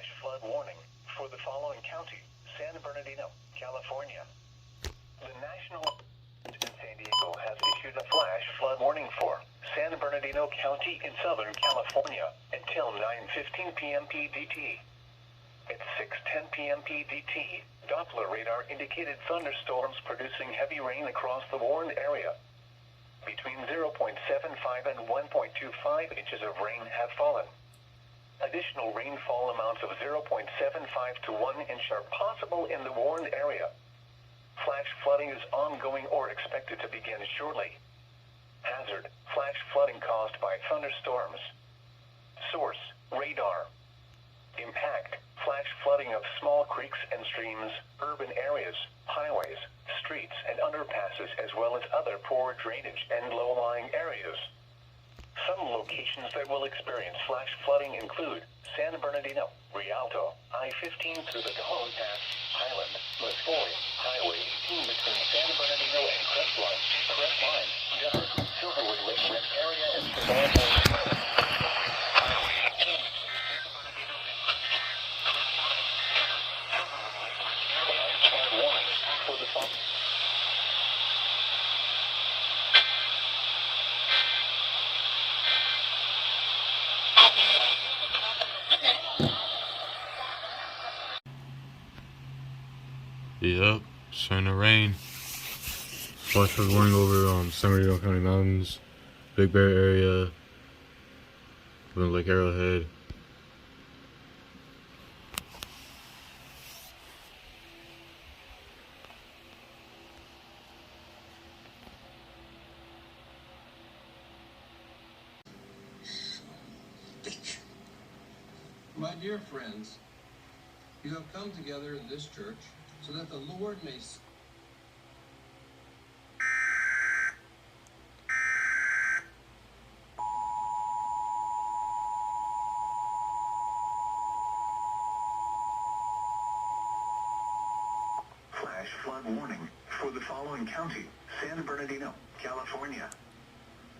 flash flood warning for the following county: San Bernardino, California. The National in San Diego has issued a flash flood warning for San Bernardino County in Southern California until 9:15 p.m. PDT. At 6:10 p.m. PDT, Doppler radar indicated thunderstorms producing heavy rain across the warned area. Between 0.75 and 1.25 inches of rain have fallen. Additional rainfall amounts of 0.75 to 1 inch are possible in the warned area. Flash flooding is ongoing or expected to begin shortly. Hazard: flash flooding caused by thunderstorms. Source: radar. Impact: flash flooding of small creeks and streams, urban areas, highways, streets and underpasses, as well as other poor drainage and low-lying areas. Some locations that will experience flash flooding include San Bernardino, Rialto, I-15 through the Cajon Pass, Highland, Muscogee, Highway 18 between San Bernardino and Crestline, Denver, Silverwood Lake Rec area, and Savannah. Yep, starting to rain. Flash flood warning over San Bernardino County Mountains, Big Bear area, Lake Arrowhead. My dear friends, you have come together in this church so that the Lord may Flash flood warning for the following county: San Bernardino, California.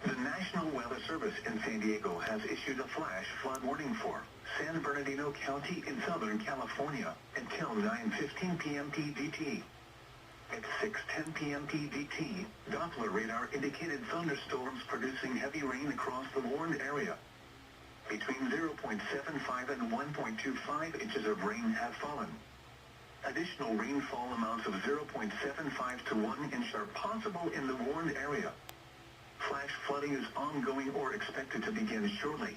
The National Weather Service in San Diego has issued a flash flood warning for San Bernardino County in Southern California until 9:15 p.m. PDT. At 6:10 p.m. PDT, Doppler radar indicated thunderstorms producing heavy rain across the warned area. Between 0.75 and 1.25 inches of rain have fallen. Additional rainfall amounts of 0.75 to 1 inch are possible in the warned area. Flash flooding is ongoing or expected to begin shortly.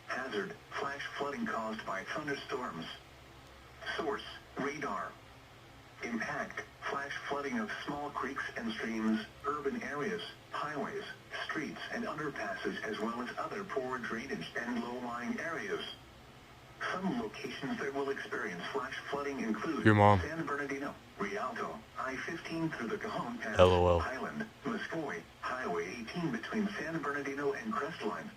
Hazard: flash flooding caused by thunderstorms. Source: radar. Impact: flash flooding of small creeks and streams, urban areas, highways, streets and underpasses, as well as other poor drainage and low-lying areas. Some locations that will experience flash flooding include Your mom. San Bernardino, Rialto, I-15 through the Cajon Pass, LOL. Highland, Muscogee, Highway 18 between San Bernardino and Crestline,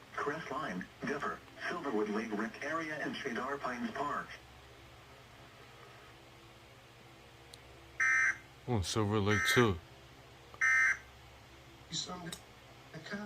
Denver, Silverwood Lake Rec area, and Cedar Pines Park. Oh, Silver Lake too. be some a cow.